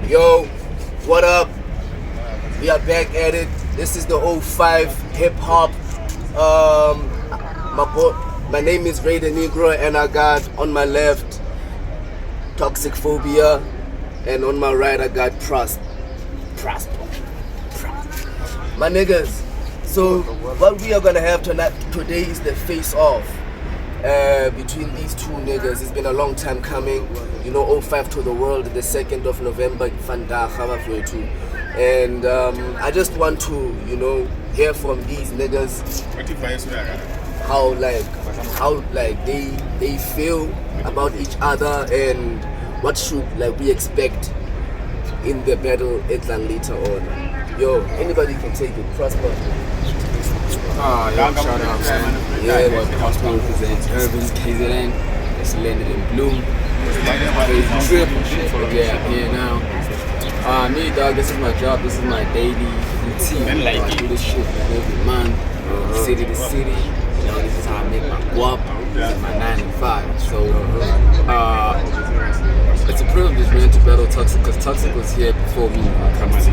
Yo, what up? We are back at it. This is the 05 hip hop. My name is Ray the Negro, and I got on my left Talksiqphobia, and on my right I got Prosper. My niggas. So what we are gonna have today is the face off between these two niggas. It's been a long time coming. You know, 05 to the world, the 2nd of November, and I just want to, hear from these niggas how they feel about each other and what should we expect in the battle later on. Yo, anybody can take it. Prosper. Shout out, man. Yeah, Prosper represents Urban, KZN. It's landed in Bloem. Crazy trip. Yeah, I'm here now. Me, dog, this is my job. This is my daily routine. I do this shit every month, city to city. This is how I make my guap. This is my 9 to 5. So, it's a privilege, man, to battle Talksiq, because Talksiq was here before me when it comes to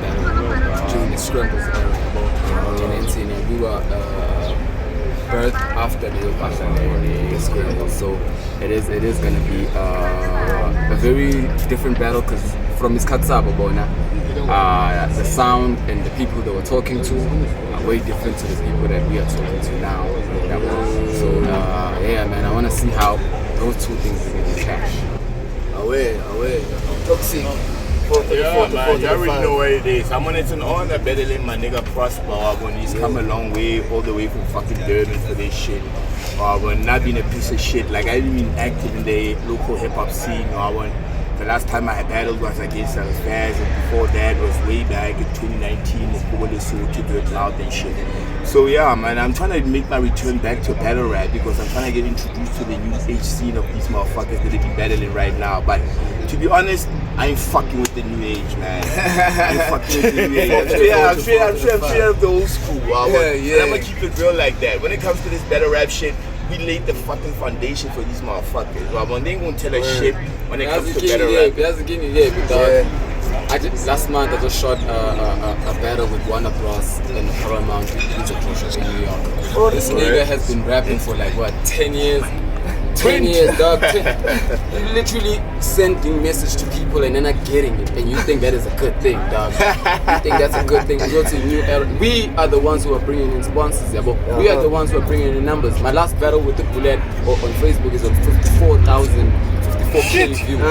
battle during the scrambles era. And we were birthed after the scrambles. So it is going to be a very different battle, because from his Katsaba Bona, the sound and the people that we're talking to are way different to the people that we are talking to now. So yeah, man, I want to see how those two things are going to clash. Away. Talksiq. Yeah, man, you already know what it is. I'm on it an honor battling my nigga Prosper when he's come a long way, all the way from fucking Durban for this shit. When not being a piece of shit, like I didn't even active in the local hip hop scene. The last time I had battled was against Faz, and before that was way back in 2019 with Kohle So to do it loud and shit. So yeah, man, I'm trying to make my return back to battle rap, because I'm trying to get introduced to the new age scene of these motherfuckers that they be battling right now. But to be honest, I ain't fucking with the new age, man. I ain't fucking with the new age. I'm straight of the old school. And I'm gonna keep it real like that. When it comes to this battle rap shit, we laid the fucking foundation for these motherfuckers. They ain't gonna tell us shit when it comes to battle rap. Last month I just shot a battle with Warner Bros. In the Paramount Pizza Project in New York. This nigga has been rapping for 10 years? 10 years, dog. Literally sending message to people and they're not getting it, and you think that is a good thing, dog. You think that's a good thing. We go to a new era. We are the ones who are bringing in sponsors, yeah, but we are the ones who are bringing in numbers. My last battle with the Bullet on Facebook is on 54K views.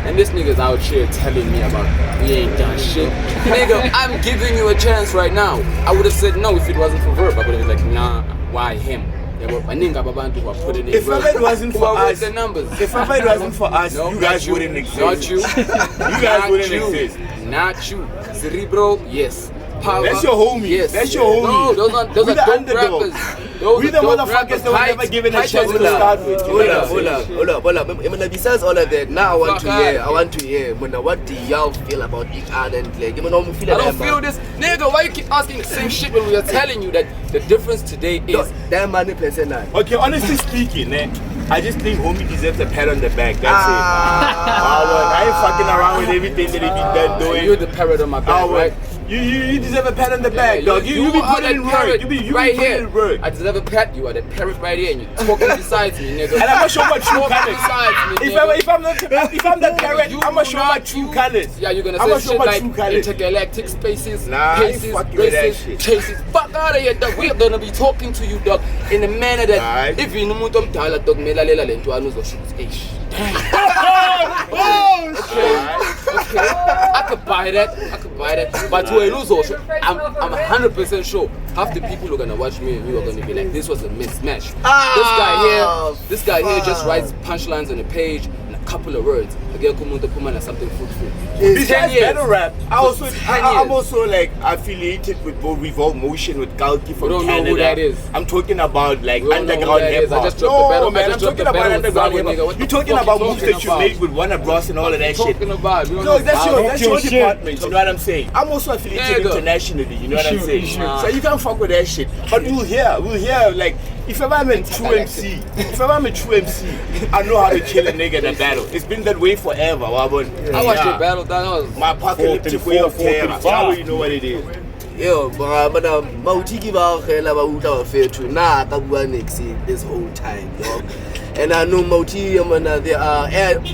And this nigga's out here telling me about we ain't done shit. Nigga, I'm giving you a chance right now. I would have said no if it wasn't for Verb. I would have been like, nah, why him? If ever it wasn't for us, the numbers. If ever it wasn't for us, you guys wouldn't exist. Not you. You guys wouldn't exist. Not you. Cerebro, yes. Power, that's your homie. Yes. That's your homie. No, those are dope rappers. We the motherfuckers that were never given a chance to start with. Hold up. Besides all of that, now I want to hear. What do y'all feel about each other? And I don't feel this. Nigga, why you keep asking the same shit when we are telling you that the difference today is that money percent. Okay, honestly speaking, I just think homie deserves a pat on the back. That's it. I ain't fucking around with everything that he be doing. You're the parrot on my back, right? You deserve a pat on the back, dog. You be putting in work. You be right putting here. in work. I deserve a pat. You are the parrot right here, and you're talking besides me, nigga. And I'm gonna show my true colors. If I'm the parrot, I'm gonna show my true colors. Yeah, you're gonna say shit like intergalactic spaces, paces, races, chases. Fuck out of here, dog. We are gonna be talking to you, dog, in a manner that if you know dog, melalela lento anuzoshuts. Okay. I could buy that. But to a loser, I'm 100% sure half the people who are gonna watch me and you are gonna be like, this was a mismatch. This guy here just writes punchlines on a page and a couple of words. Something fruitful. Besides battle rap, I'm also affiliated with both Revolve Motion with Galki from Canada. Know who that is. I'm talking about underground hip hop. No, man, I'm talking about underground hip hop. You're talking about moves that you make with Warner Bros. And all of that shit. No, that's your department. You know what I'm saying? I'm also affiliated internationally. You know what I'm saying? So you can't fuck with that shit. But we'll hear If ever I'm a true MC, I know how to kill a nigga in a battle. It's been that way forever, Wabon. I watched your battle, that was my apocalyptic way of terror. I already know what it is. Yo, but Mautiki ba khela ba uta ba fethu na ka bua next this whole time, dog. And I know Mauti, they are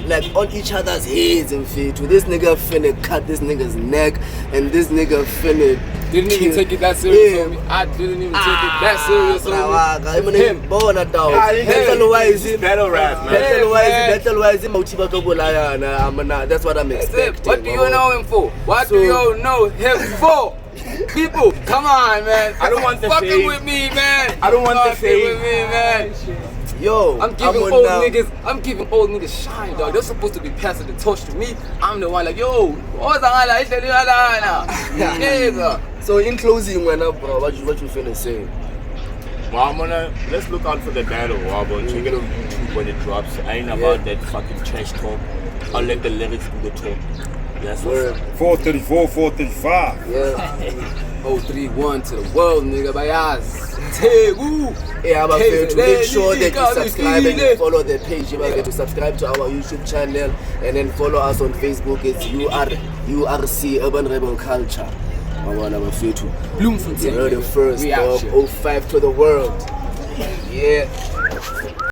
like on each other's heads and fethu. This nigga finna cut this nigga's neck, and this nigga finna didn't even take it that serious on me. I didn't even take it that serious on me. Him. Battle wise, battle rap, man. Battle wise, Mauti ba kabolaya. That's what I'm expecting. What do you know him for? What do you know him for? People, come on, man. I don't want to fucking say. with me, man. I don't want to say. With me, man. Yo, I'm giving old niggas shine, dog. They're supposed to be passing the torch to me. I'm the one like, yo, what's that? So in closing, bro, what you finna say? Well, let's look out for the battle, Wabo. Check it on YouTube when it drops. I ain't about that fucking trash talk. I'll let the lyrics do the talk. That's what's 434, 435. Yeah. 031 to the world, nigga, by ass. Yeah, but to make sure that you subscribe and you follow the page. You have to subscribe to our YouTube channel and then follow us on Facebook. It's URC Urban Rebel Culture. Bloem from the first dog, 05 to the world. Yeah.